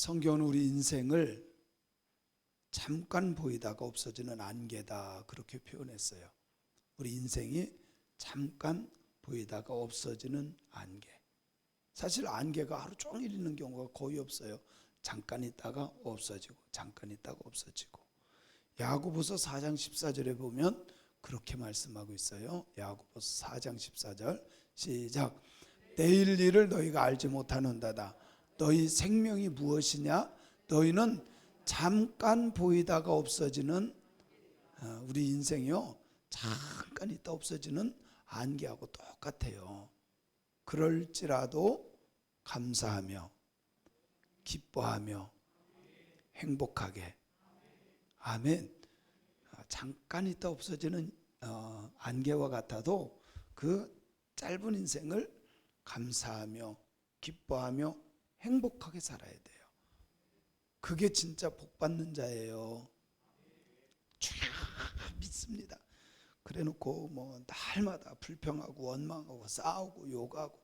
성경은 우리 인생을 잠깐 보이다가 없어지는 안개다 그렇게 표현했어요. 우리 인생이 잠깐 보이다가 없어지는 안개. 사실 안개가 하루 종일 있는 경우가 거의 없어요. 잠깐 있다가 없어지고 잠깐 있다가 없어지고. 야고보서 4장 14절에 보면 그렇게 말씀하고 있어요. 야고보서 4장 14절 시작. 내일 일을 너희가 알지 못하는도다. 너희 생명이 무엇이냐? 너희는 잠깐 보이다가 없어지는 우리 인생이요 잠깐 있다 없어지는 안개하고 똑같아요. 그럴지라도 감사하며 기뻐하며 행복하게. 아멘. 잠깐 있다 없어지는 안개와 같아도 그 짧은 인생을 감사하며 기뻐하며 행복하게 살아야 돼요. 그게 진짜 복받는 자예요. 쫙 믿습니다. 그래놓고 뭐 날마다 불평하고 원망하고 싸우고 욕하고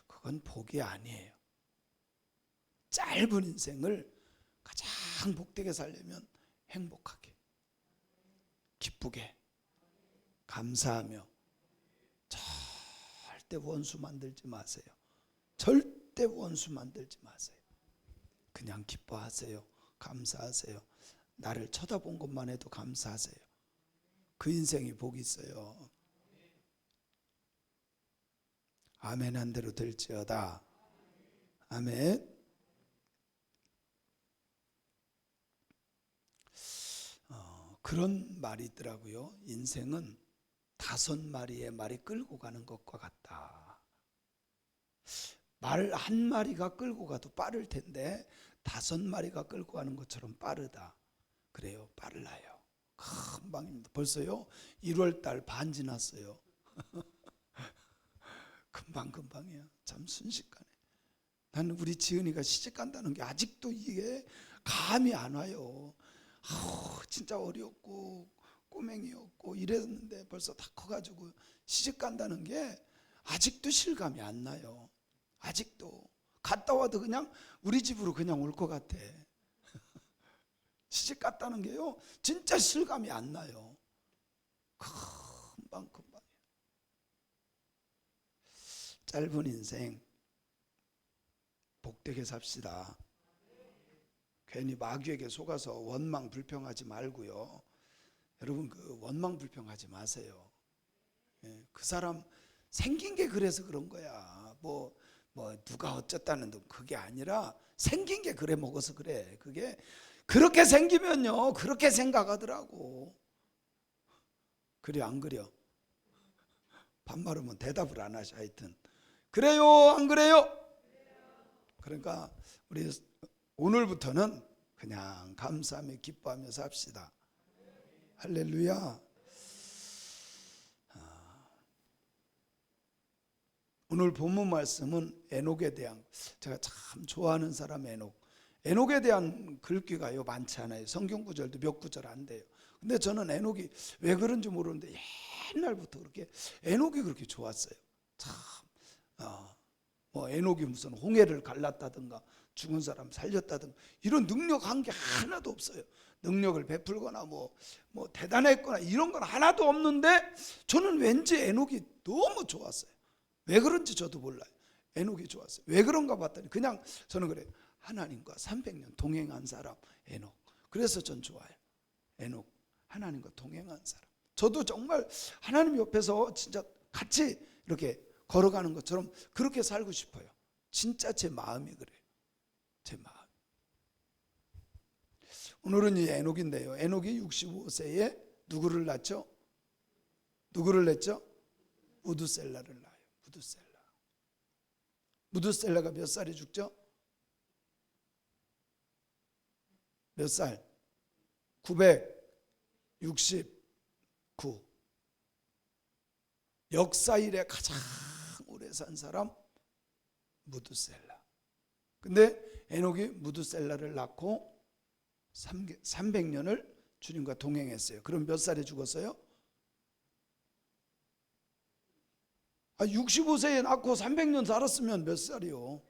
그건 복이 아니에요. 짧은 인생을 가장 복되게 살려면 행복하게 기쁘게 감사하며 절대 원수 만들지 마세요. 절대 원수 만들지 마세요. 그냥 기뻐하세요. 감사하세요. 나를 쳐다본 것만 해도 감사하세요. 그 인생이 복이 있어요. 아멘 한 대로 될지어다. 아멘. 그런 말이 있더라고요. 인생은 5마리의 말이 끌고 가는 것과 같다. 말 한 마리가 끌고 가도 빠를 텐데 5마리가 끌고 가는 것처럼 빠르다. 그래요. 빨라요. 금방입니다. 벌써요 1월달 반 지났어요. 금방이야. 참 순식간에. 나는 우리 지은이가 시집 간다는 게 아직도 이게 감이 안 와요. 진짜 어렸고 꼬맹이였고 이랬는데 벌써 다 커가지고 시집 간다는 게 아직도 실감이 안 나요. 아직도 갔다 와도 그냥 우리 집으로 그냥 올 것 같아. 시집 갔다는 게요 진짜 실감이 안 나요. 금방. 짧은 인생 복되게 삽시다. 괜히 마귀에게 속아서 원망 불평하지 말고요. 여러분 그 원망 불평하지 마세요. 그 사람 생긴 게 그래서 그런 거야. 뭐 누가 어쨌다는 둥 그게 아니라 생긴 게 그래 먹어서 그래. 그게 그렇게 생기면요 그렇게 생각하더라고. 그래 안 그래요? 반말하면 대답을 안 하셔. 하여튼 그래요 안 그래요? 그러니까 우리 오늘부터는 그냥 감사하며 기뻐하며 삽시다. 할렐루야. 오늘 본문 말씀은 에녹에 대한, 제가 참 좋아하는 사람 에녹에 대한 글귀가요 많지 않아요. 성경 구절도 몇 구절 안 돼요. 근데 저는 에녹이 왜 그런지 모르는데 옛날부터 그렇게 에녹이 그렇게 좋았어요. 참 뭐 에녹이 무슨 홍해를 갈랐다든가 죽은 사람 살렸다든가 이런 능력한 게 하나도 없어요. 능력을 베풀거나 뭐 대단했거나 이런 건 하나도 없는데 저는 왠지 에녹이 너무 좋았어요. 왜 그런지 저도 몰라요. 에녹이 좋았어요. 왜 그런가 봤더니 그냥 저는 그래요. 하나님과 300년 동행한 사람 에녹. 그래서 전 좋아요. 에녹 하나님과 동행한 사람. 저도 정말 하나님 옆에서 진짜 같이 이렇게 걸어가는 것처럼 그렇게 살고 싶어요. 진짜 제 마음이 그래요. 제 마음. 오늘은 이 에녹인데요. 에녹이 65세에 누구를 낳죠? 누구를 낳죠? 무두셀라를 낳아요. 무두셀라가 몇 살에 죽죠? 몇 살? 969. 역사 이래 가장 오래 산 사람 무두셀라. 근데 에녹이 무두셀라를 낳고 300년을 주님과 동행했어요. 그럼 몇 살에 죽었어요? 65세에 낳고 300년 살았으면 몇 살이요?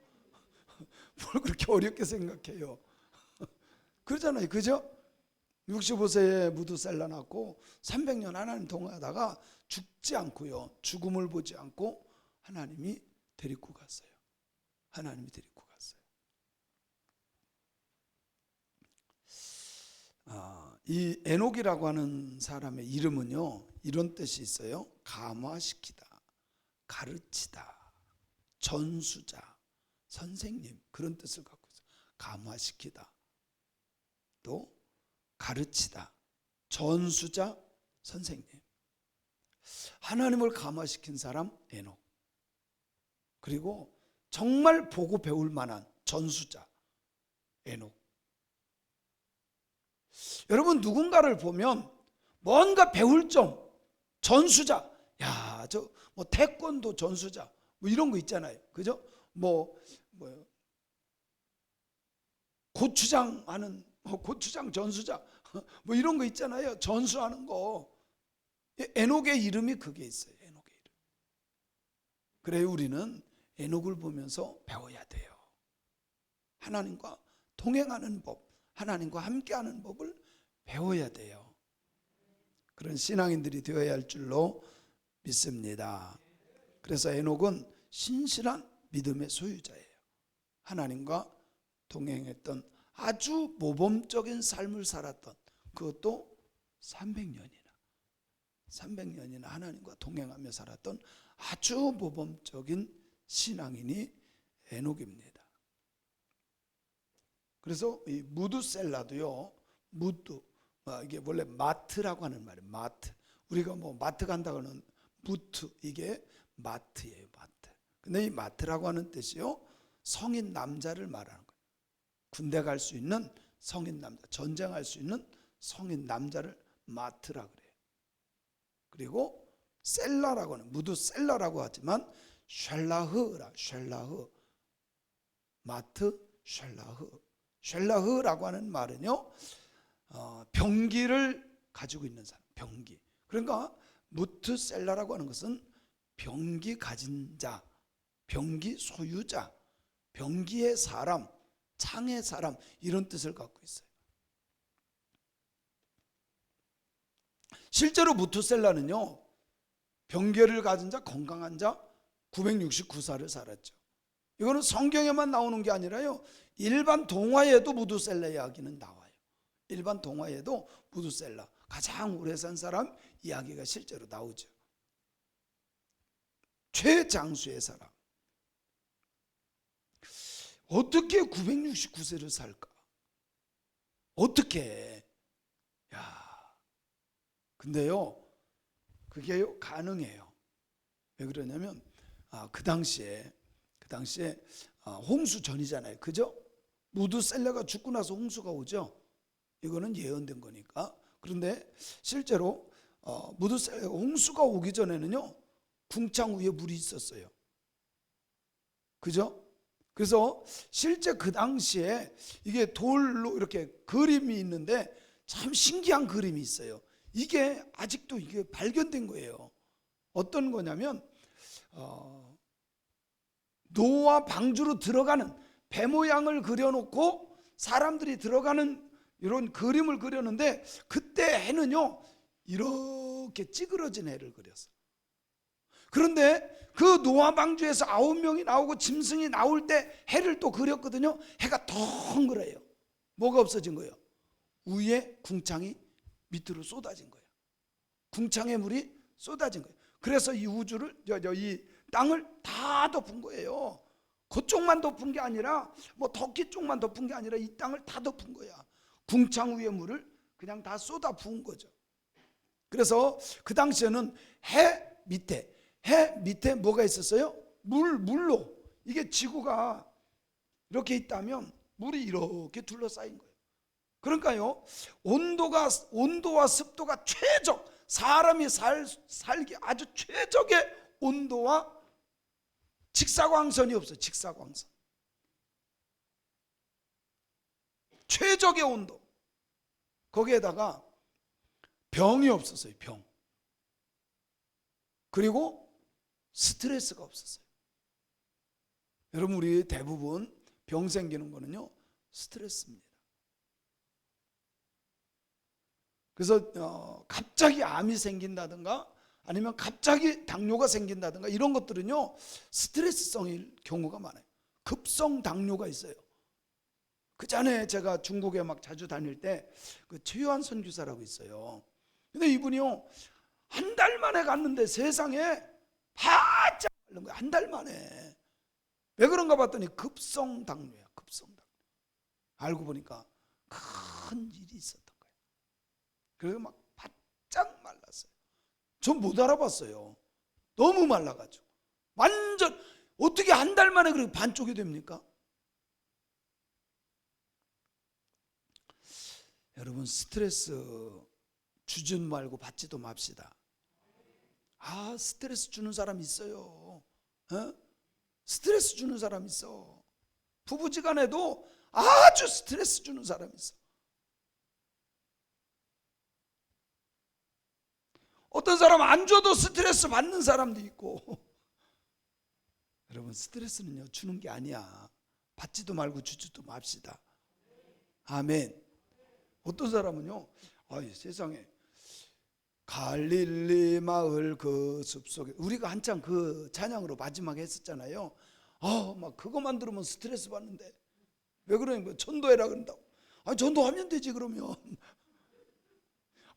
뭘 그렇게 어렵게 생각해요? 그러잖아요. 그죠? 65세에 무두셀라 낳고 300년 하나님 동행하다가 죽지 않고요. 죽음을 보지 않고 하나님이 데리고 갔어요. 하나님이 데리고 갔어요. 이 에녹이라고 하는 사람의 이름은요, 이런 뜻이 있어요. 감화시키다, 가르치다, 전수자, 선생님, 그런 뜻을 갖고 있어요. 감화시키다, 또 가르치다, 전수자, 선생님. 하나님을 감화시킨 사람 에녹. 그리고 정말 보고 배울 만한 전수자 에녹. 여러분, 누군가를 보면 뭔가 배울 점, 전수자, 야, 저 뭐 태권도 전수자, 뭐 이런 거 있잖아요. 그죠? 뭐 고추장 하는 고추장 전수자, 뭐 이런 거 있잖아요. 전수하는 거. 에녹의 이름이 그게 있어요. 에녹의 이름. 그래요, 우리는 에녹을 보면서 배워야 돼요. 하나님과 동행하는 법, 하나님과 함께하는 법을 배워야 돼요. 그런 신앙인들이 되어야 할 줄로 믿습니다. 그래서 에녹은 신실한 믿음의 소유자예요. 하나님과 동행했던 아주 모범적인 삶을 살았던, 그것도 300년이나 하나님과 동행하며 살았던 아주 모범적인 신앙인이 에녹입니다. 그래서 이 무두셀라도요, 이게 원래 마트라고 하는 말이에요. 마트. 우리가 뭐 마트 간다고는 무트, 이게 마트예요. 마트. 근데 이 마트라고 하는 뜻이요, 성인 남자를 말하는 거예요. 군대 갈 수 있는 성인 남자, 전쟁할 수 있는 성인 남자를 마트라 그래요. 그리고 셀라라고 하는, 무두셀라라고 하지만 쉘라흐, 마트 쉘라흐라고 하는 말은요, 병기를 가지고 있는 사람, 병기. 그러니까 무트셀라라고 하는 것은 병기 가진 자, 병기 소유자, 병기의 사람, 창의 사람, 이런 뜻을 갖고 있어요. 실제로 무투셀라는요, 병기를 가진 자, 건강한 자 969살을 살았죠. 이거는 성경에만 나오는 게 아니라요, 일반 동화에도 무두셀라 이야기는 나와요. 일반 동화에도 무두셀라, 가장 오래 산 사람 이야기가 실제로 나오죠. 최장수의 사람. 어떻게 969세를 살까? 어떻게? 야, 근데요, 그게요, 가능해요. 왜 그러냐면, 그 당시에 홍수 전이잖아요. 그죠? 무두셀라가 죽고 나서 홍수가 오죠. 이거는 예언된 거니까. 그런데 실제로 무두셀라가 홍수가 오기 전에는요, 궁창 위에 물이 있었어요. 그죠? 그래서 실제 그 당시에 이게 돌로 이렇게 그림이 있는데 참 신기한 그림이 있어요. 이게 아직도 이게 발견된 거예요. 어떤 거냐면 노아 방주로 들어가는 배 모양을 그려놓고 사람들이 들어가는 이런 그림을 그렸는데, 그때 해는요 이렇게 찌그러진 해를 그렸어요. 그런데 그 노아 방주에서 9명이 나오고 짐승이 나올 때 해를 또 그렸거든요. 해가 덩그래요. 뭐가 없어진 거예요? 위에 궁창이 밑으로 쏟아진 거예요. 궁창의 물이 쏟아진 거예요. 그래서 이 우주를, 이 땅을 다 덮은 거예요. 그쪽만 덮은 게 아니라, 뭐 터키 쪽만 덮은 게 아니라 이 땅을 다 덮은 거야. 궁창 위에 물을 그냥 다 쏟아 부은 거죠. 그래서 그 당시에는 해 밑에 뭐가 있었어요? 물로. 이게 지구가 이렇게 있다면 물이 이렇게 둘러싸인 거예요. 그러니까요, 온도와 습도가 최적, 사람이 살기 아주 최적의 온도와 직사광선이 없어요. 직사광선. 최적의 온도. 거기에다가 병이 없었어요. 병. 그리고 스트레스가 없었어요. 여러분, 우리 대부분 병 생기는 거는요, 스트레스입니다. 그래서 갑자기 암이 생긴다든가 아니면 갑자기 당뇨가 생긴다든가 이런 것들은요 스트레스성일 경우가 많아요. 급성 당뇨가 있어요. 그 전에 제가 중국에 막 자주 다닐 때 그 최유한 선교사라고 있어요. 근데 이분이요 한 달 만에 갔는데 세상에 바짝 마른 거야. 한 달 만에. 왜 그런가 봤더니 급성 당뇨야. 급성 당뇨. 알고 보니까 큰 일이 있었던 거예요. 그래서 막 바짝 말랐어요. 전 못 알아봤어요. 너무 말라가지고. 완전 어떻게 한 달 만에 그렇게 반쪽이 됩니까? 여러분 스트레스 주지 말고 받지도 맙시다. 스트레스 주는 사람 있어요. 스트레스 주는 사람 있어. 부부지간에도 아주 스트레스 주는 사람 있어. 어떤 사람 안 줘도 스트레스 받는 사람도 있고. 여러분 스트레스는요 주는 게 아니야. 받지도 말고 주지도 맙시다. 아멘. 어떤 사람은요 세상에 갈릴리 마을 그 숲속에 우리가 한참 그 찬양으로 마지막에 했었잖아요. 막 그것만 들으면 스트레스 받는데 왜 그러냐면 전도해라 그런다고. 아니 전도하면 되지 그러면.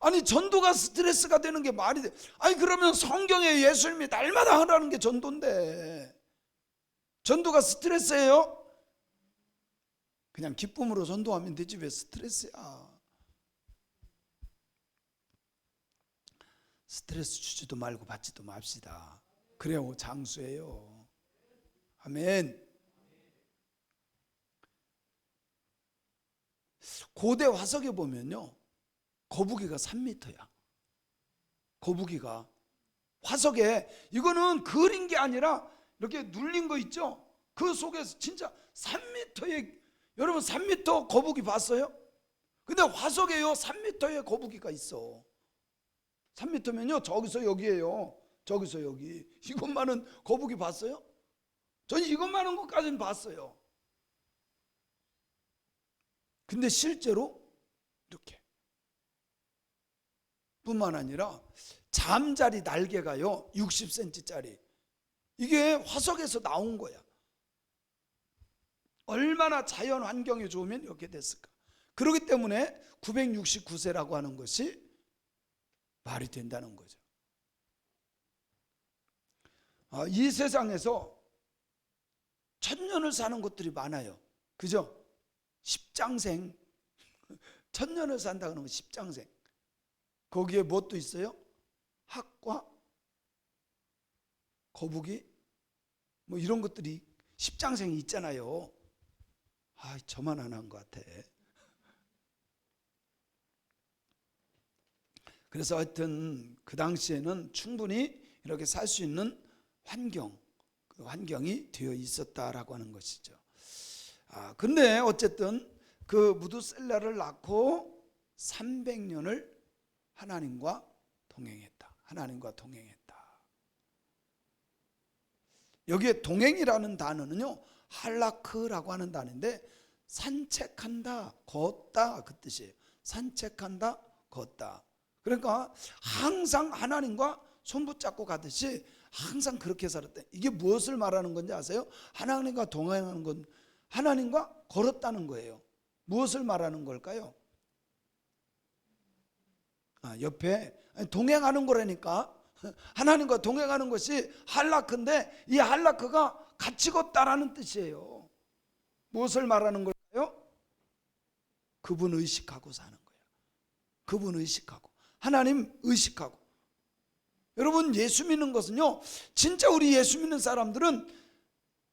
아니 전도가 스트레스가 되는 게 말이 돼. 아니 그러면 성경에 예수님이 날마다 하라는 게 전도인데 전도가 스트레스예요? 그냥 기쁨으로 전도하면 되지 왜 스트레스야. 스트레스 주지도 말고 받지도 맙시다. 그래야 장수예요. 아멘. 고대 화석에 보면요 거북이가 3m야. 거북이가 화석에 이거는 그린 게 아니라 이렇게 눌린 거 있죠. 그 속에서 진짜 3m의 여러분 3m 거북이 봤어요? 근데 화석에요 3m의 거북이가 있어. 3m면요 저기서 여기에요. 저기서 여기. 이것만은 거북이 봤어요? 저는 이것만한 것까지는 봤어요. 근데 실제로 이렇게 뿐만 아니라 잠자리 날개가요 60cm짜리. 이게 화석에서 나온 거야. 얼마나 자연 환경이 좋으면 이렇게 됐을까. 그렇기 때문에 969세라고 하는 것이 말이 된다는 거죠. 이 세상에서 천년을 사는 것들이 많아요. 그죠? 십장생. 천년을 산다는 건 십장생. 거기에 무엇도 있어요? 학과, 거북이, 뭐 이런 것들이 십장생이 있잖아요. 저만 안 한 것 같아. 그래서 하여튼 그 당시에는 충분히 이렇게 살 수 있는 환경, 그 환경이 되어 있었다라고 하는 것이죠. 근데 어쨌든 그 무두셀라를 낳고 300년을 하나님과 동행했다. 하나님과 동행했다. 여기에 동행이라는 단어는요 할라크라고 하는 단어인데 산책한다, 걷다 그 뜻이에요. 산책한다, 걷다. 그러니까 항상 하나님과 손붙잡고 가듯이 항상 그렇게 살았다. 이게 무엇을 말하는 건지 아세요? 하나님과 동행하는 건 하나님과 걸었다는 거예요. 무엇을 말하는 걸까요? 옆에 동행하는 거라니까. 하나님과 동행하는 것이 할라크인데 이 할라크가 같이 걷다라는 뜻이에요. 무엇을 말하는 걸까요? 그분 의식하고 사는 거예요. 그분 의식하고 하나님 의식하고. 여러분 예수 믿는 것은요 진짜 우리 예수 믿는 사람들은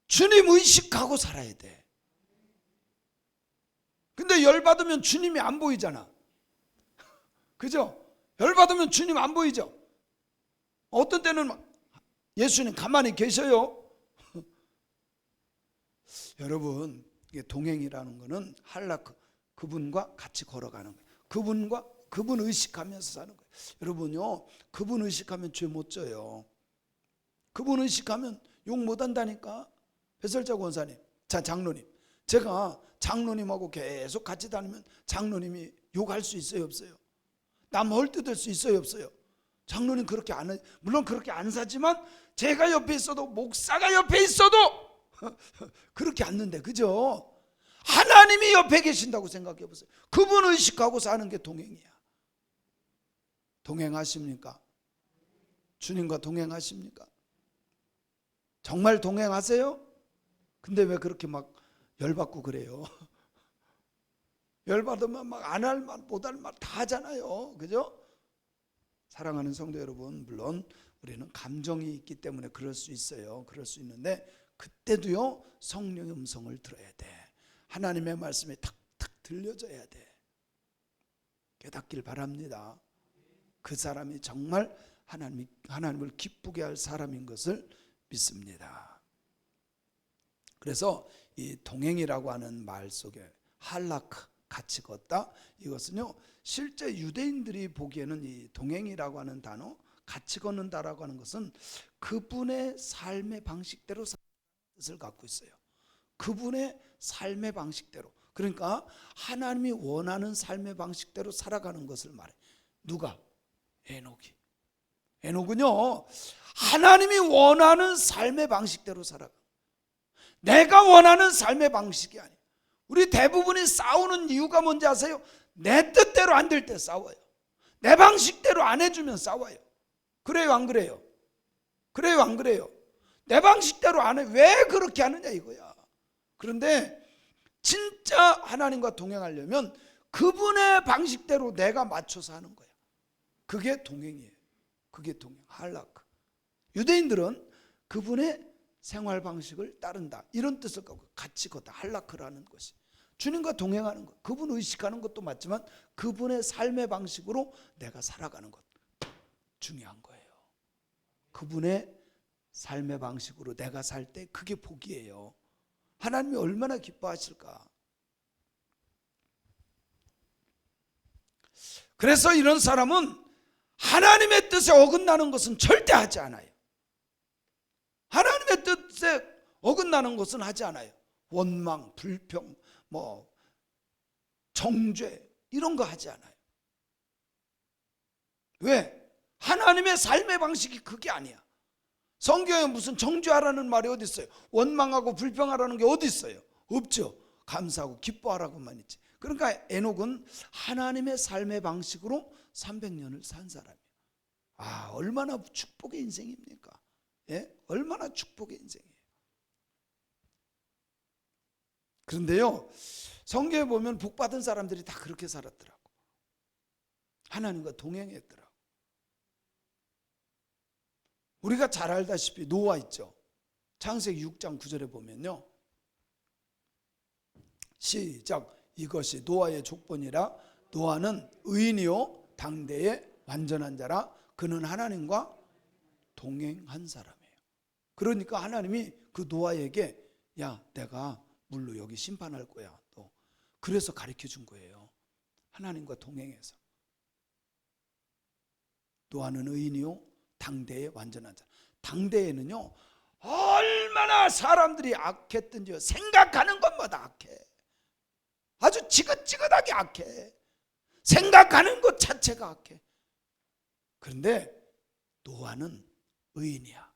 주님 의식하고 살아야 돼. 근데 열받으면 주님이 안 보이잖아. 그죠? 열받으면 주님 안 보이죠? 어떤 때는 예수님 가만히 계셔요. 여러분 이게 동행이라는 거는 할라크 그분과 같이 걸어가는 거예요. 그분 의식하면서 사는 거예요. 여러분요 그분 의식하면 죄 못 져요. 그분 의식하면 욕 못 한다니까. 배설자 권사님, 장로님, 제가 장로님하고 계속 같이 다니면 장로님이 욕할 수 있어요 없어요? 남 헐뜯을 수 있어요, 없어요? 장로님 그렇게 안 해. 물론 그렇게 안 사지만 제가 옆에 있어도, 목사가 옆에 있어도 그렇게 않는데, 그죠? 하나님이 옆에 계신다고 생각해 보세요. 그분 의식하고 사는 게 동행이야. 동행하십니까? 주님과 동행하십니까? 정말 동행하세요? 근데 왜 그렇게 막 열받고 그래요? 열받으면 막 안 할 말, 못 할 말 다 하잖아요, 그죠? 사랑하는 성도 여러분, 물론 우리는 감정이 있기 때문에 그럴 수 있어요. 그럴 수 있는데 그때도요, 성령의 음성을 들어야 돼. 하나님의 말씀이 탁탁 들려져야 돼. 깨닫길 바랍니다. 그 사람이 정말 하나님을 기쁘게 할 사람인 것을 믿습니다. 그래서 이 동행이라고 하는 말 속에 할라크, 같이 걷다, 이것은요 실제 유대인들이 보기에는 이 동행이라고 하는 단어, 같이 걷는다라고 하는 것은 그분의 삶의 방식대로 사는 뜻을 갖고 있어요. 그분의 삶의 방식대로, 그러니까 하나님이 원하는 삶의 방식대로 살아가는 것을 말해. 누가? 에녹이. 에녹은요 하나님이 원하는 삶의 방식대로 살아가. 내가 원하는 삶의 방식이 아니에요. 우리 대부분이 싸우는 이유가 뭔지 아세요? 내 뜻대로 안 될 때 싸워요. 내 방식대로 안 해주면 싸워요. 그래요, 안 그래요? 그래요, 안 그래요? 내 방식대로 안 해. 왜 그렇게 하느냐 이거야. 그런데 진짜 하나님과 동행하려면 그분의 방식대로 내가 맞춰서 하는 거야. 그게 동행이에요. 그게 동행, 할라크. 유대인들은 그분의 생활 방식을 따른다, 이런 뜻을 갖고 같이 걷다, 할라크라는 것이 주님과 동행하는 것, 그분 의식하는 것도 맞지만 그분의 삶의 방식으로 내가 살아가는 것, 중요한 거예요. 그분의 삶의 방식으로 내가 살 때 그게 복이에요. 하나님이 얼마나 기뻐하실까. 그래서 이런 사람은 하나님의 뜻에 어긋나는 것은 절대 하지 않아요. 하나님의 뜻에 어긋나는 것은 하지 않아요. 원망, 불평, 정죄 이런 거 하지 않아요. 왜? 하나님의 삶의 방식이 그게 아니야. 성경에 무슨 정죄하라는 말이 어디 있어요? 원망하고 불평하라는 게 어디 있어요? 없죠. 감사하고 기뻐하라고만 있지. 그러니까 에녹은 하나님의 삶의 방식으로 300년을 산 사람이에요. 아, 얼마나 축복의 인생입니까? 예? 얼마나 축복의 인생이에요. 그런데요, 성경에 보면 복받은 사람들이 다 그렇게 살았더라고. 하나님과 동행했더라고. 우리가 잘 알다시피 노아 있죠. 창세기 6장 9절에 보면요, 시작. 이것이 노아의 족본이라. 노아는 의인이요 당대의 완전한 자라. 그는 하나님과 동행한 사람이에요. 그러니까 하나님이 그 노아에게, 야, 내가 물로 여기 심판할 거야. 또 그래서 가르쳐 준 거예요. 하나님과 동행해서. 노아는 의인이요 당대의 완전한 자. 당대에는요 얼마나 사람들이 악했든지요, 생각하는 것마다 악해. 아주 지긋지긋하게 악해. 생각하는 것 자체가 악해. 그런데 노아는 의인이야.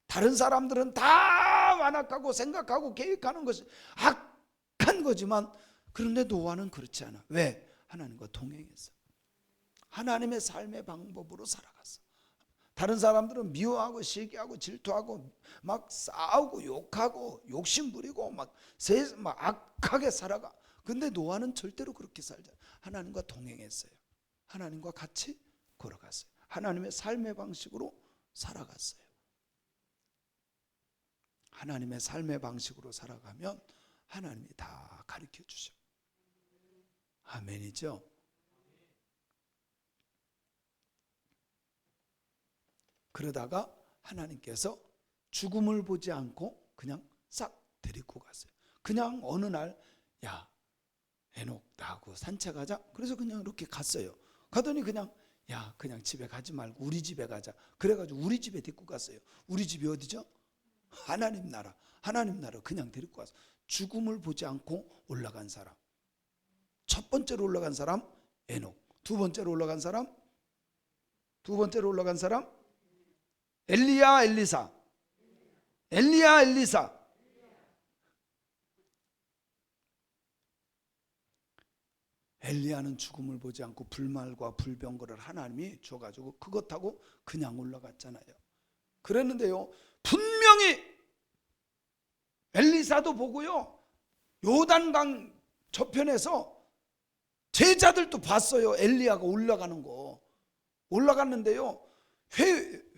다른 사람들은 다 완악하고 생각하고 계획하는 것이 악한 거지만, 그런데 노아는 그렇지 않아. 왜? 하나님과 동행했어. 하나님의 삶의 방법으로 살아갔어. 다른 사람들은 미워하고 시기하고 질투하고 막 싸우고 욕하고 욕심부리고 막 악하게 살아가. 근데 노아는 절대로 그렇게 살지 않아. 하나님과 동행했어요. 하나님과 같이 걸어갔어요. 하나님의 삶의 방식으로 살아갔어요. 하나님의 삶의 방식으로 살아가면 하나님이 다 가르쳐 주셔. 아멘이죠. 그러다가 하나님께서 죽음을 보지 않고 그냥 싹 데리고 갔어요. 그냥 어느 날, 야, 에녹 나하고 산책하자. 그래서 그냥 이렇게 갔어요. 가더니 그냥, 야, 그냥 집에 가지 말고 우리 집에 가자. 그래가지고 우리 집에 데리고 갔어요. 우리 집이 어디죠? 하나님 나라. 하나님 나라 그냥 데리고 왔어. 죽음을 보지 않고 올라간 사람. 첫 번째로 올라간 사람 에녹. 두 번째로 올라간 사람? 두 번째로 올라간 사람? 엘리야, 엘리사? 엘리야, 엘리사? 엘리야는 죽음을 보지 않고 불말과 불병거를 하나님이 줘가지고 그것하고 그냥 올라갔잖아요. 그랬는데요, 분명히 엘리사도 보고요, 요단강 저편에서 제자들도 봤어요. 엘리야가 올라가는 거. 올라갔는데요,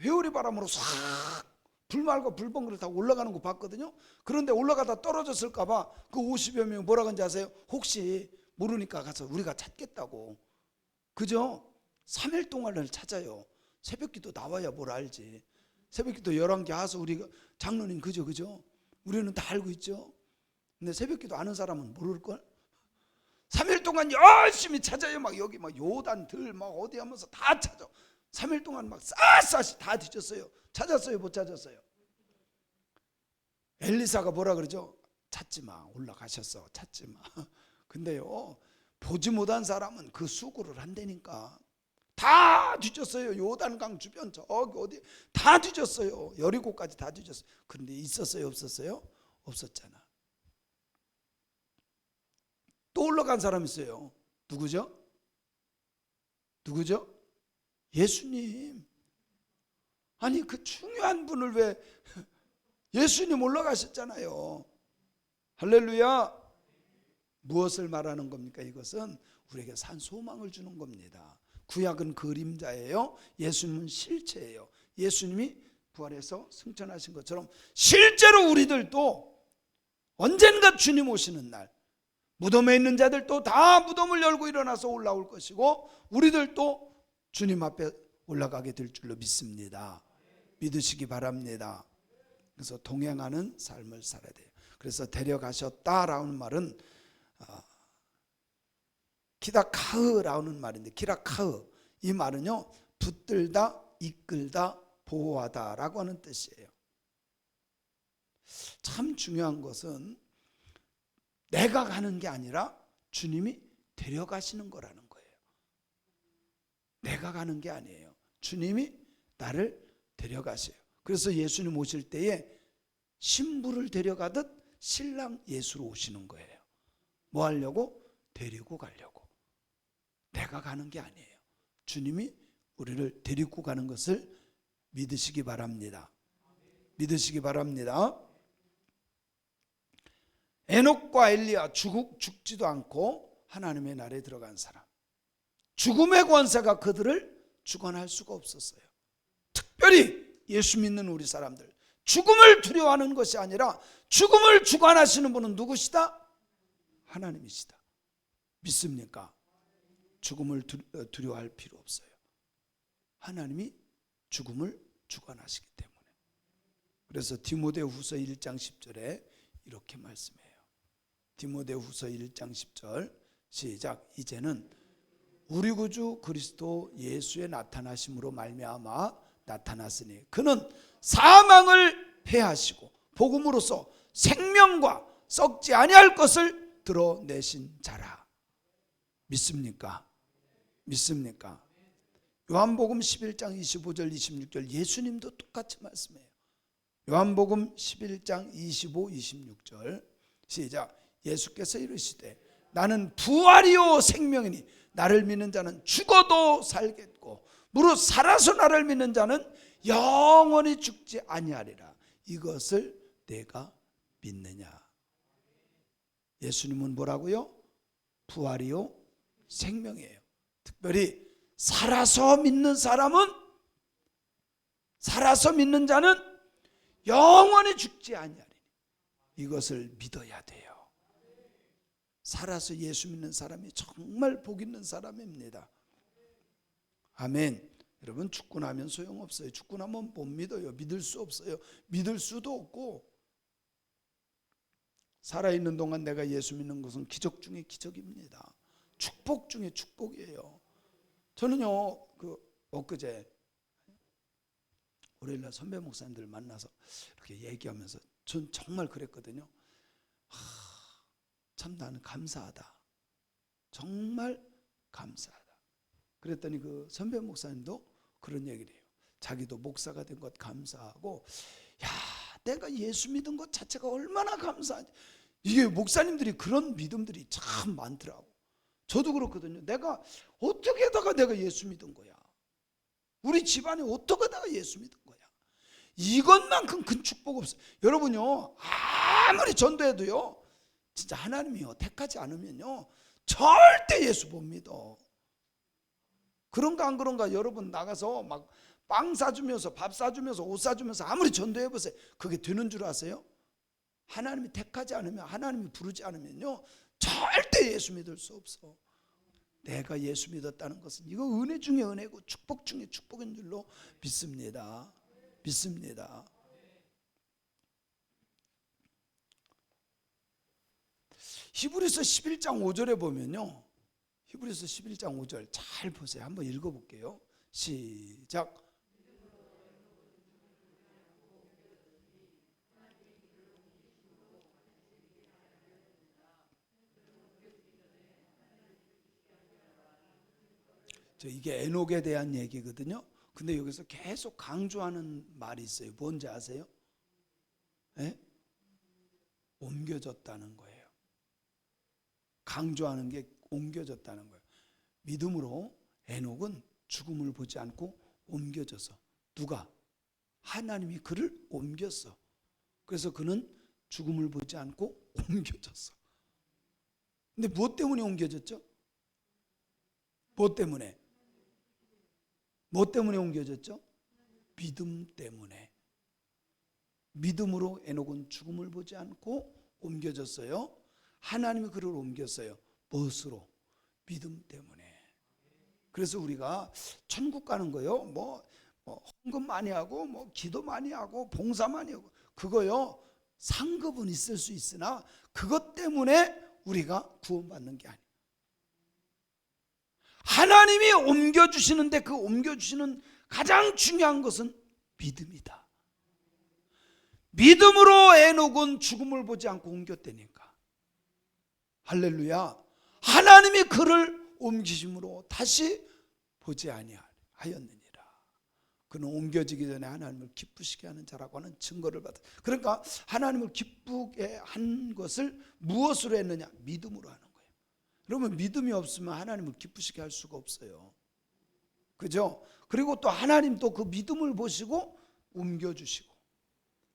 회오리 바람으로 싹 불말과 불병거를 타고 올라가는 거 봤거든요. 그런데 올라가다 떨어졌을까봐 그 50여 명이 뭐라 그런지 아세요? 혹시 모르니까 가서 우리가 찾겠다고. 그죠? 3일 동안을 찾아요. 새벽기도 나와야 뭘 알지. 새벽기도 11개 하서 우리가 장로님 그죠? 우리는 다 알고 있죠. 근데 새벽기도 아는 사람은 모를걸? 3일 동안 열심히 찾아요. 막 여기 막 요단들 막 어디 하면서 다 찾아. 3일 동안 막 샅샅이 다 뒤졌어요. 찾았어요, 못 찾았어요? 엘리사가 뭐라 그러죠? 찾지 마. 올라가셨어. 찾지 마. 근데요, 보지 못한 사람은 그 수고를 한다니까. 다 뒤졌어요. 요단강 주변 저기 어디 다 뒤졌어요. 여리고까지 다 뒤졌어요. 그런데 있었어요, 없었어요? 없었잖아. 또 올라간 사람 있어요. 누구죠? 누구죠? 예수님. 아니 그 중요한 분을 왜 예수님 올라가셨잖아요. 할렐루야. 무엇을 말하는 겁니까? 이것은 우리에게 산 소망을 주는 겁니다. 구약은 그림자예요. 예수님은 실체예요. 예수님이 부활해서 승천하신 것처럼 실제로 우리들도 언젠가 주님 오시는 날 무덤에 있는 자들도 다 무덤을 열고 일어나서 올라올 것이고 우리들도 주님 앞에 올라가게 될 줄로 믿습니다. 믿으시기 바랍니다. 그래서 동행하는 삶을 살아야 돼요. 그래서 데려가셨다라는 말은 키다카흐라는 말인데, 키라카흐 이 말은요, 붙들다, 이끌다, 보호하다라고 하는 뜻이에요. 참 중요한 것은 내가 가는 게 아니라 주님이 데려가시는 거라는 거예요. 내가 가는 게 아니에요. 주님이 나를 데려가세요. 그래서 예수님 오실 때에 신부를 데려가듯 신랑 예수로 오시는 거예요. 뭐 하려고? 데리고 가려고. 내가 가는 게 아니에요. 주님이 우리를 데리고 가는 것을 믿으시기 바랍니다. 믿으시기 바랍니다. 에녹과 엘리야 죽지도 않고 하나님의 나라에 들어간 사람. 죽음의 권세가 그들을 주관할 수가 없었어요. 특별히 예수 믿는 우리 사람들, 죽음을 두려워하는 것이 아니라 죽음을 주관하시는 분은 누구시다? 하나님이시다. 믿습니까? 죽음을 두려워할 필요 없어요. 하나님이 죽음을 주관하시기 때문에. 그래서 디모데후서 1장 10절에 이렇게 말씀해요. 디모데후서 1장 10절 시작. 이제는 우리 구주 그리스도 예수의 나타나심으로 말미암아 나타났으니 그는 사망을 패하시고 복음으로써 생명과 썩지 아니할 것을 드러내신 자라. 믿습니까? 믿습니까? 요한복음 11장 25절 26절 예수님도 똑같이 말씀해요. 요한복음 11장 25, 26절 시작. 예수께서 이르시되 나는 부활이요 생명이니 나를 믿는 자는 죽어도 살겠고 무릇 살아서 나를 믿는 자는 영원히 죽지 아니하리라. 이것을 내가 믿느냐? 예수님은 뭐라고요? 부활이요 생명이에요. 특별히 살아서 믿는 사람은, 살아서 믿는 자는 영원히 죽지 아니하리니 이것을 믿어야 돼요. 살아서 예수 믿는 사람이 정말 복 있는 사람입니다. 아멘. 여러분 죽고 나면 소용없어요. 죽고 나면 못 믿어요. 믿을 수 없어요. 믿을 수도 없고, 살아있는 동안 내가 예수 믿는 것은 기적 중에 기적입니다. 축복 중에 축복이에요. 저는요, 엊그제 월요일날 선배 목사님들 만나서 이렇게 얘기하면서 전 정말 그랬거든요. 참 나는 감사하다. 정말 감사하다. 그랬더니 그 선배 목사님도 그런 얘기를 해요. 자기도 목사가 된 것 감사하고, 야, 내가 예수 믿은 것 자체가 얼마나 감사하지. 이게 목사님들이 그런 믿음들이 참 많더라고. 저도 그렇거든요. 내가 어떻게다가 내가 예수 믿은 거야. 우리 집안에 어떻게다가 예수 믿은 거야. 이것만큼 큰 축복 없어요. 여러분요, 아무리 전도해도요, 진짜 하나님이요 택하지 않으면요 절대 예수 못 믿어. 그런가 안 그런가? 여러분 나가서 막 빵 사주면서 밥 사주면서 옷 사주면서 아무리 전도해보세요. 그게 되는 줄 아세요? 하나님이 택하지 않으면, 하나님이 부르지 않으면요 절대 예수 믿을 수 없어. 내가 예수 믿었다는 것은 이거 은혜 중에 은혜고 축복 중에 축복인 줄로 믿습니다. 믿습니다. 히브리서 11장 5절에 보면요, 히브리서 11장 5절 잘 보세요. 한번 읽어볼게요. 시작. 이게 에녹에 대한 얘기거든요. 근데 여기서 계속 강조하는 말이 있어요. 뭔지 아세요? 네? 옮겨졌다는 거예요. 강조하는 게 옮겨졌다는 거예요. 믿음으로 에녹은 죽음을 보지 않고 옮겨져서, 누가? 하나님이 그를 옮겼어. 그래서 그는 죽음을 보지 않고 옮겨졌어. 근데 무엇 때문에 옮겨졌죠? 무엇 때문에? 무엇 때문에 옮겨졌죠? 믿음 때문에. 믿음으로 에녹은 죽음을 보지 않고 옮겨졌어요. 하나님이 그를 옮겼어요. 무엇으로? 믿음 때문에. 그래서 우리가 천국 가는 거요, 뭐 헌금 많이 하고 뭐 기도 많이 하고 봉사 많이 하고 그거요 상급은 있을 수 있으나 그것 때문에 우리가 구원받는 게 아니에요. 하나님이 옮겨주시는데 그 옮겨주시는 가장 중요한 것은 믿음이다. 믿음으로 에녹은 죽음을 보지 않고 옮겼다니까. 할렐루야. 하나님이 그를 옮기심으로 다시 보지 아니하였느니라. 그는 옮겨지기 전에 하나님을 기쁘시게 하는 자라고 하는 증거를 받았다. 그러니까 하나님을 기쁘게 한 것을 무엇으로 했느냐? 믿음으로 하는 거예요. 여러분, 믿음이 없으면 하나님을 기쁘시게 할 수가 없어요. 그죠? 그리고 또 하나님도 그 믿음을 보시고 옮겨주시고.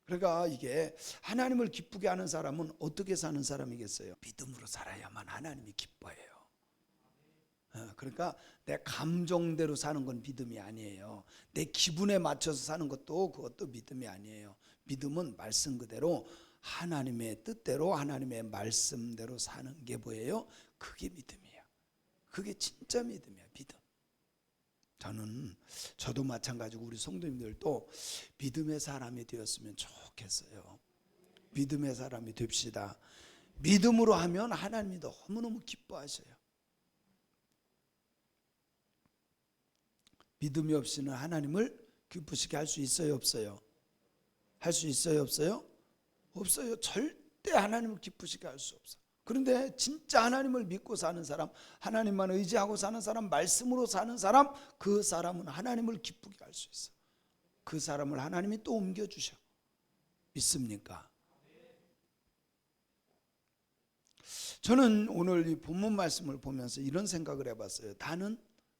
그러니까 이게 하나님을 기쁘게 하는 사람은 어떻게 사는 사람이겠어요? 믿음으로 살아야만 하나님이 기뻐해요. 그러니까 내 감정대로 사는 건 믿음이 아니에요. 내 기분에 맞춰서 사는 것도 그것도 믿음이 아니에요. 믿음은 말씀 그대로 하나님의 뜻대로 하나님의 말씀대로 사는 게 뭐예요? 그게 믿음이에요. 그게 진짜 믿음이야. 믿음. 저도 마찬가지고 우리 성도님들도 믿음의 사람이 되었으면 좋겠어요. 믿음의 사람이 됩시다. 믿음으로 하면 하나님이 너무너무 기뻐하셔요. 믿음이 없이는 하나님을 기쁘시게 할 수 있어요, 없어요? 할 수 있어요, 없어요? 없어요. 절대 하나님을 기쁘시게 할 수 없어요. 그런데 진짜 하나님을 믿고 사는 사람, 하나님만 의지하고 사는 사람, 말씀으로 사는 사람, 그 사람은 하나님을 기쁘게 할 수 있어요. 그 사람을 하나님이 또 옮겨주셔. 믿습니까? 저는 오늘 이 본문 말씀을 보면서 이런 생각을 해봤어요. 나는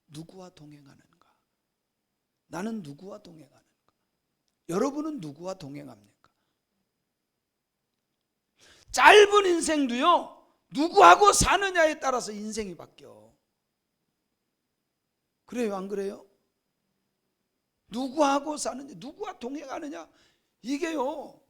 누구와 동행하는가? 나는 누구와 동행하는가? 여러분은 누구와 동행합니까? 짧은 인생도요, 누구하고 사느냐에 따라서 인생이 바뀌어. 그래요, 안 그래요? 누구하고 사느냐, 누구와 동행하느냐, 이게요,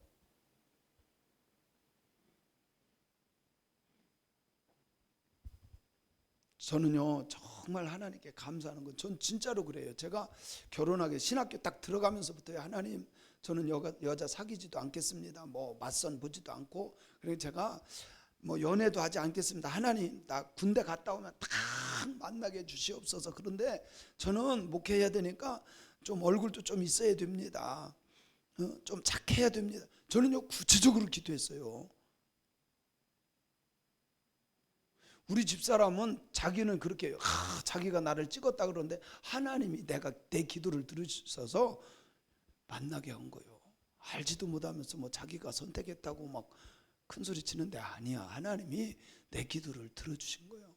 저는요 정말 하나님께 감사하는 건, 전 진짜로 그래요. 제가 결혼하게 신학교 딱 들어가면서부터 하나님, 저는 여자 사귀지도 않겠습니다. 뭐 맞선 보지도 않고, 그래서 제가 뭐 연애도 하지 않겠습니다. 하나님, 나 군대 갔다 오면 딱 만나게 해주시옵소서. 그런데 저는 목회해야 되니까 좀 얼굴도 좀 있어야 됩니다. 좀 착해야 됩니다. 저는요 구체적으로 기도했어요. 우리 집사람은 자기는 그렇게 자기가 나를 찍었다 그러는데 하나님이 내 기도를 들으셔서 만나게 한 거예요. 알지도 못하면서 뭐 자기가 선택했다고 막 큰 소리 치는데 아니야. 하나님이 내 기도를 들어주신 거예요.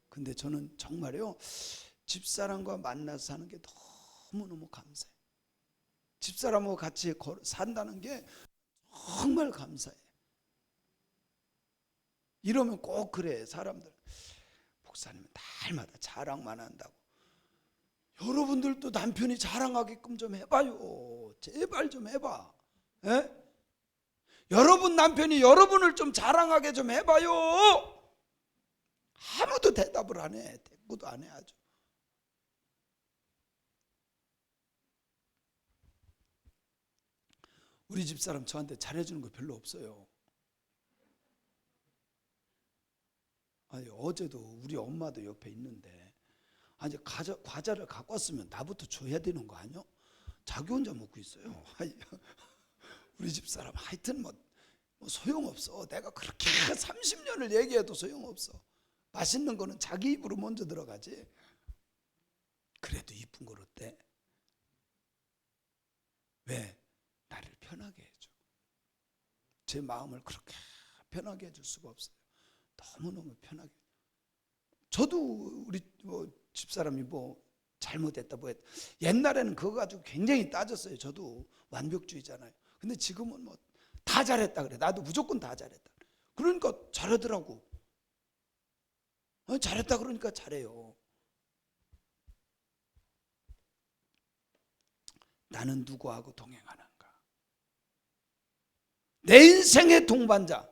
근데 저는 정말요, 집사람과 만나서 사는 게 너무너무 감사해요. 집사람하고 같이 산다는 게 정말 감사해요. 이러면 꼭 그래. 사람들 목사님은 날마다 자랑만 한다고. 여러분들도 남편이 자랑하게끔 좀 해봐요. 제발 좀 해봐. 에? 여러분 남편이 여러분을 좀 자랑하게 좀 해봐요. 아무도 대답을 안 해. 대꾸도 안 해. 아주. 우리 집사람 저한테 잘해주는 거 별로 없어요. 아니, 어제도 우리 엄마도 옆에 있는데 아니 과자를 갖고 왔으면 나부터 줘야 되는 거 아니요? 자기 혼자 먹고 있어요. 우리 집사람 하여튼 뭐 소용없어. 내가 그렇게 30년을 얘기해도 소용없어. 맛있는 거는 자기 입으로 먼저 들어가지. 그래도 이쁜 걸 어때? 왜? 나를 편하게 해줘. 제 마음을 그렇게 편하게 해줄 수가 없어요. 너무너무 편하게. 저도 우리 집사람이 잘못했다 뭐 했다. 옛날에는 그거 가지고 굉장히 따졌어요. 저도 완벽주의잖아요. 근데 지금은 다 잘했다 그래. 나도 무조건 다 잘했다. 그러니까 잘하더라고. 잘했다 그러니까 잘해요. 나는 누구하고 동행하는가? 내 인생의 동반자.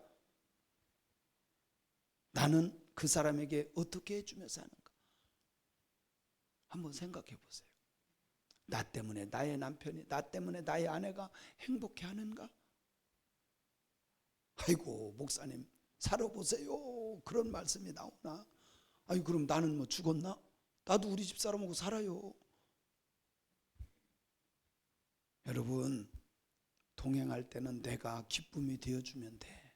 나는 그 사람에게 어떻게 해주며 사는가? 한번 생각해 보세요. 나 때문에 나의 남편이, 나 때문에 나의 아내가 행복해 하는가? 아이고 목사님 살아보세요. 그런 말씀이 나오나? 아니 그럼 나는 죽었나? 나도 우리 집사람하고 살아요. 여러분 동행할 때는 내가 기쁨이 되어주면 돼.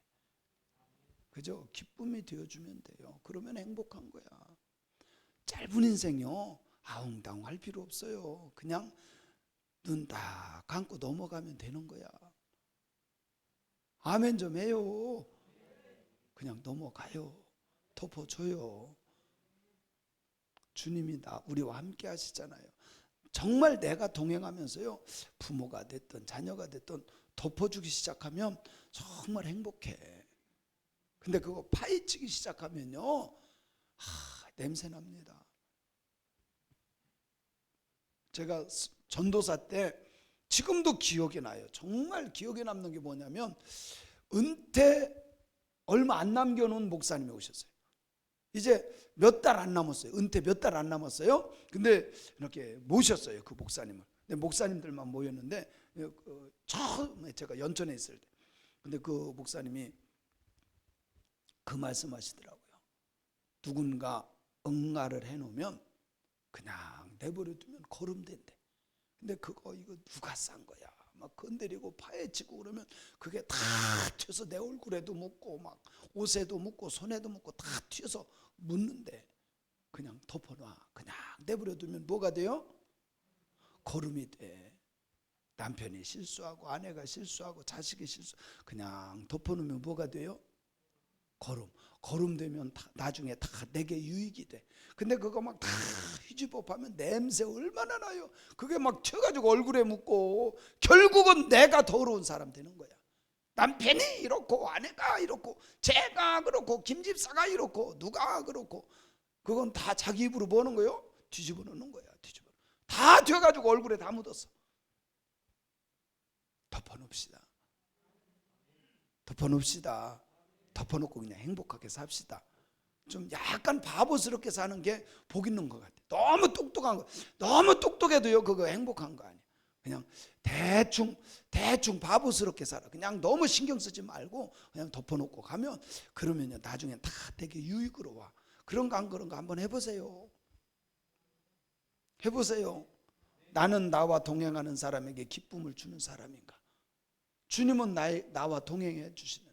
그죠? 기쁨이 되어주면 돼요. 그러면 행복한 거야. 짧은 인생요 아웅다웅 할 필요 없어요. 그냥 눈 딱 감고 넘어가면 되는 거야. 아멘 좀 해요. 그냥 넘어가요. 덮어줘요. 주님이 우리와 함께 하시잖아요. 정말 내가 동행하면서요 부모가 됐든 자녀가 됐든 덮어주기 시작하면 정말 행복해. 근데 그거 파헤치기 시작하면요 냄새 납니다. 제가 전도사 때 지금도 기억이 나요. 정말 기억에 남는 게 뭐냐면 은퇴 얼마 안 남겨놓은 목사님이 오셨어요. 이제 몇 달 안 남았어요. 은퇴 몇 달 안 남았어요. 근데 이렇게 모셨어요. 그 목사님을. 근데 목사님들만 모였는데 처음에 제가 연천에 있을 때. 근데 그 목사님이 그 말씀하시더라고요. 누군가 응가를 해놓으면 그냥 내버려 두면 거름된대. 근데 이거 누가 싼 거야? 막 건드리고 파헤치고 그러면 그게 다 튀어서 내 얼굴에도 묻고 막 옷에도 묻고 손에도 묻고 다 튀어서 묻는데 그냥 덮어놔. 그냥 내버려 두면 뭐가 돼요? 거름이 돼. 남편이 실수하고 아내가 실수하고 자식이 실수 그냥 덮어놓으면 뭐가 돼요? 거름 되면 나중에 다 내게 유익이 돼. 근데 그거 막 다 휘집어 파면 냄새 얼마나 나요. 그게 막 튀어가지고 얼굴에 묻고 결국은 내가 더러운 사람 되는 거야. 남편이 이렇고 아내가 이렇고 제가 그렇고 김집사가 이렇고 누가 그렇고 그건 다 자기 입으로 보는 거요. 뒤집어 놓는 거야. 다 튀어가지고 얼굴에 다 묻었어. 덮어놓읍시다. 덮어놓고 그냥 행복하게 삽시다. 좀 약간 바보스럽게 사는 게 복 있는 것 같아. 너무 똑똑해도요 그거 행복한 거 아니야. 그냥 대충 바보스럽게 살아. 그냥 너무 신경 쓰지 말고 그냥 덮어놓고 가면 그러면요 나중에 다 되게 유익으로 와. 그런가 안 그런가 한번 해보세요. 나는 나와 동행하는 사람에게 기쁨을 주는 사람인가? 주님은 나와 동행해 주시는데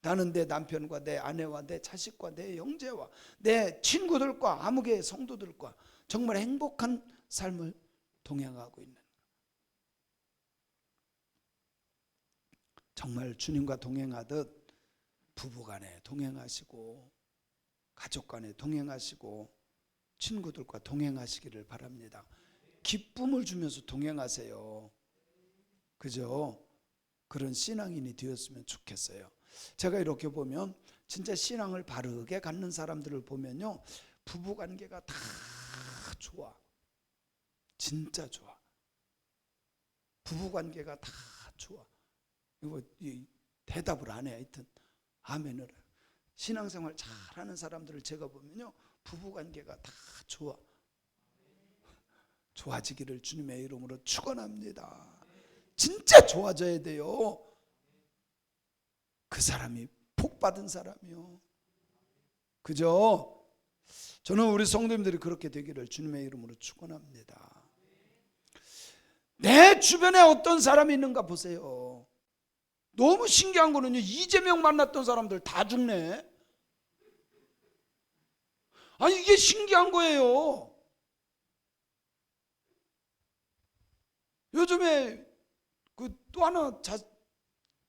나는 내 남편과 내 아내와 내 자식과 내 형제와 내 친구들과 아무개 성도들과 정말 행복한 삶을 동행하고 있는, 정말 주님과 동행하듯 부부간에 동행하시고 가족간에 동행하시고 친구들과 동행하시기를 바랍니다. 기쁨을 주면서 동행하세요. 그죠? 그런 신앙인이 되었으면 좋겠어요. 제가 이렇게 보면 진짜 신앙을 바르게 갖는 사람들을 보면요, 부부관계가 다 좋아. 진짜 좋아. 부부관계가 다 좋아. 이거 대답을 안 해. 하여튼 아멘을. 신앙생활 잘하는 사람들을 제가 보면요, 부부관계가 다 좋아. 좋아지기를 주님의 이름으로 축원합니다. 진짜 좋아져야 돼요. 그 사람이 복 받은 사람이요. 그죠? 저는 우리 성도님들이 그렇게 되기를 주님의 이름으로 축원합니다. 내 주변에 어떤 사람이 있는가 보세요. 너무 신기한 거는요, 이재명 만났던 사람들 다 죽네. 아니, 이게 신기한 거예요. 요즘에 그 또 하나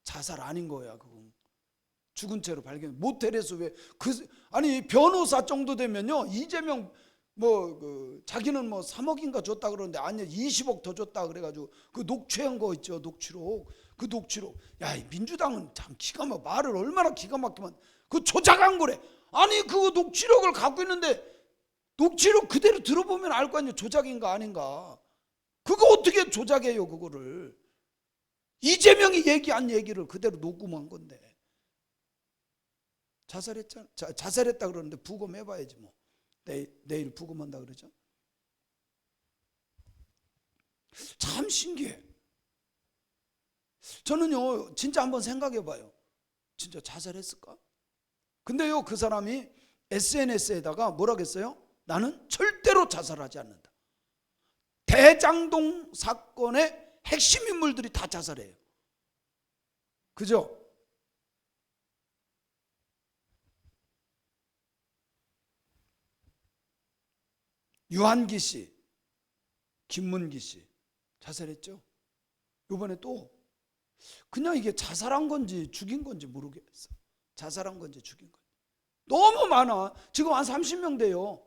자살 아닌 거야. 그거 죽은 채로 발견. 모텔에서 왜 아니 변호사 정도 되면요, 이재명 자기는 3억인가 줬다 그러는데 아니야 20억 더 줬다 그래가지고 그 녹취한 거 있죠, 녹취록. 그 녹취록, 야, 이 민주당은 참 기가 막 말을 얼마나 기가 막히면 그 조작한 거래. 아니 그 녹취록을 갖고 있는데 녹취록 그대로 들어보면 알 거 아니에요, 조작인가 아닌가. 그거 어떻게 조작해요, 그거를. 이재명이 얘기한 얘기를 그대로 녹음한 건데. 자살했다 그러는데 부검해봐야지 뭐. 내일 부검한다 그러죠. 참 신기해. 저는요, 진짜 한번 생각해봐요. 진짜 자살했을까? 근데요, 그 사람이 SNS에다가 뭐라겠어요? 나는 절대로 자살하지 않는다. 대장동 사건의 핵심 인물들이 다 자살해요. 그죠? 유한기 씨, 김문기 씨 자살했죠. 이번에 또 그냥 이게 자살한 건지 죽인 건지 모르겠어. 자살한 건지 죽인 건지. 너무 많아. 지금 한 30명 돼요.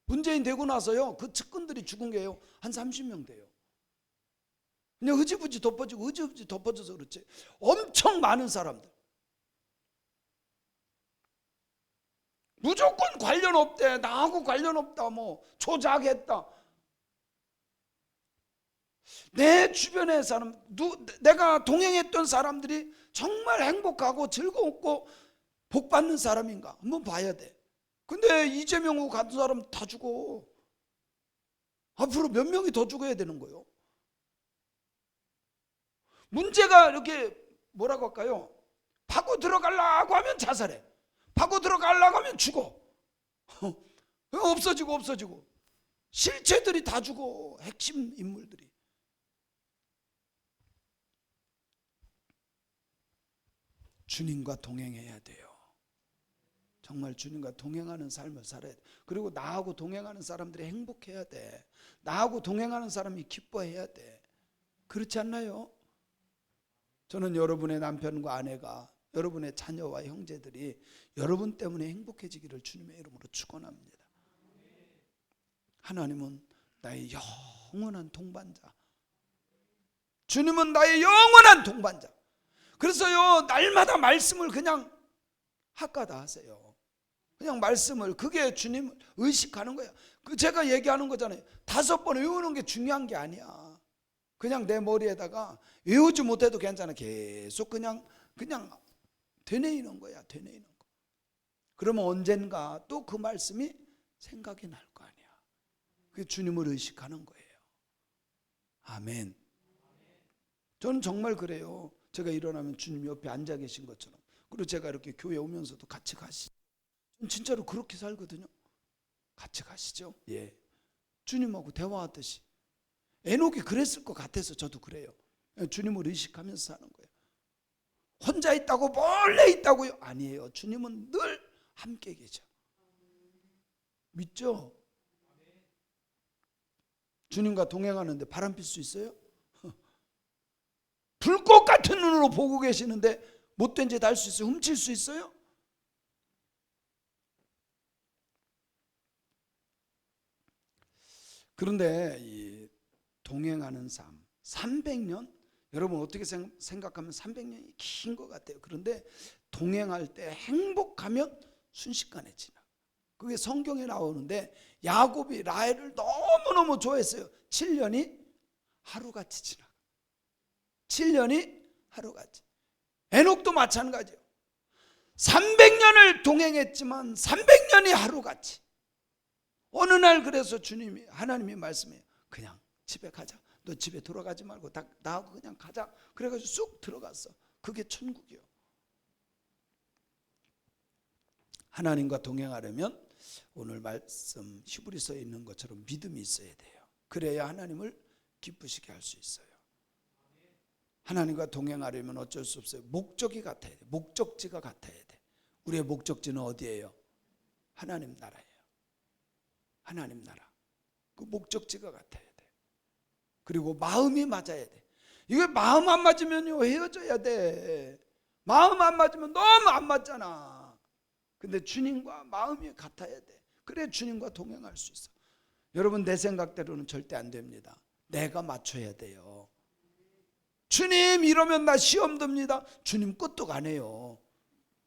문재인 되고 나서요, 그 측근들이 죽은 게요, 한 30명 돼요. 그냥 흐지부지 덮어지고 흐지부지 덮어져서 그렇지. 엄청 많은 사람들. 무조건 관련 없대. 나하고 관련 없다. 조작했다. 내 주변의 사람, 내가 동행했던 사람들이 정말 행복하고 즐겁고 복 받는 사람인가 한번 봐야 돼. 근데 이재명하고 같은 사람 다 죽어. 앞으로 몇 명이 더 죽어야 되는 거예요. 문제가 이렇게 뭐라고 할까요? 파고 들어가려고 하면 자살해. 파고 들어가려고 하면 죽어. 없어지고 실체들이 다 죽어. 핵심 인물들이. 주님과 동행해야 돼요. 정말 주님과 동행하는 삶을 살아야 돼. 그리고 나하고 동행하는 사람들이 행복해야 돼. 나하고 동행하는 사람이 기뻐해야 돼. 그렇지 않나요? 저는 여러분의 남편과 아내가, 여러분의 자녀와 형제들이 여러분 때문에 행복해지기를 주님의 이름으로 축원합니다. 하나님은 나의 영원한 동반자. 주님은 나의 영원한 동반자. 그래서요, 날마다 말씀을 그냥 학가다 하세요. 그냥 말씀을, 그게 주님을 의식하는 거야. 제가 얘기하는 거잖아요. 5번 외우는 게 중요한 게 아니야. 그냥 내 머리에다가 외우지 못해도 괜찮아. 계속 그냥 되뇌이는 거야. 되뇌이는 거. 그러면 언젠가 또 그 말씀이 생각이 날 거 아니야. 그게 주님을 의식하는 거예요. 아멘. 저는 정말 그래요. 제가 일어나면 주님 옆에 앉아 계신 것처럼. 그리고 제가 이렇게 교회 오면서도 같이 가시죠. 저는 진짜로 그렇게 살거든요. 같이 가시죠. 예. 주님하고 대화하듯이. 에녹이 그랬을 것 같아서 저도 그래요. 주님을 의식하면서 사는 거예요. 혼자 있다고 몰래 있다고요? 아니에요. 주님은 늘 함께 계셔. 믿죠? 주님과 동행하는데 바람 필 수 있어요? 불꽃 같은 눈으로 보고 계시는데 못된 짓 할 수 있어요? 훔칠 수 있어요? 그런데 이 동행하는 삶 300년? 여러분 어떻게 생각하면 300년이 긴 것 같아요. 그런데 동행할 때 행복하면 순식간에 지나. 그게 성경에 나오는데 야곱이 라헬을 너무너무 좋아했어요. 7년이 하루같이 지나. 7년이 하루같이. 에녹도 마찬가지예요. 300년을 동행했지만 300년이 하루같이. 어느 날 그래서 하나님이 말씀해요. 그냥 집에 가자. 너 집에 돌아가지 말고 나하고 그냥 가자. 그래가지고 쑥 들어갔어. 그게 천국이요. 하나님과 동행하려면 오늘 말씀 히브리서에 있는 것처럼 믿음이 있어야 돼요. 그래야 하나님을 기쁘시게 할 수 있어요. 하나님과 동행하려면 어쩔 수 없어요. 목적이 같아야 돼. 목적지가 같아야 돼. 우리의 목적지는 어디예요? 하나님 나라예요. 하나님 나라. 그 목적지가 같아야 돼. 그리고 마음이 맞아야 돼. 이거 마음 안 맞으면요 헤어져야 돼. 마음 안 맞으면 너무 안 맞잖아. 근데 주님과 마음이 같아야 돼. 그래 주님과 동행할 수 있어. 여러분 내 생각대로는 절대 안 됩니다. 내가 맞춰야 돼요. 주님 이러면 나 시험 듭니다. 주님 끄떡 안 해요.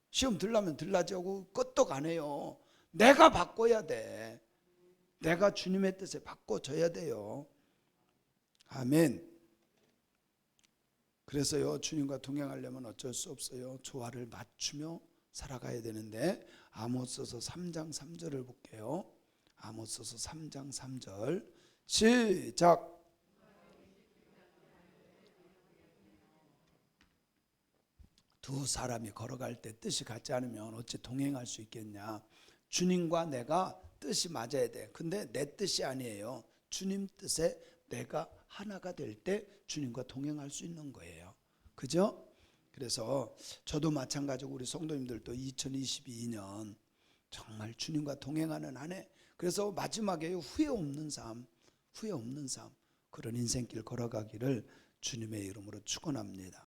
시험 들라면 들라지 하고 끄떡 안 해요. 내가 바꿔야 돼. 내가 주님의 뜻에 바꿔줘야 돼요. 아멘. 그래서요 주님과 동행하려면 어쩔 수 없어요. 조화를 맞추며 살아가야 되는데 아모스서 3장 3절을 볼게요. 아모스서 3장 3절 시작. 두 사람이 걸어갈 때 뜻이 같지 않으면 어찌 동행할 수 있겠냐. 주님과 내가 뜻이 맞아야 돼. 근데 내 뜻이 아니에요. 주님 뜻에 내가 하나가 될 때 주님과 동행할 수 있는 거예요. 그죠? 그래서 저도 마찬가지고 우리 성도님들도 2022년 정말 주님과 동행하는 한 해, 그래서 마지막에 후회 없는 삶 그런 인생길 걸어가기를 주님의 이름으로 축원합니다.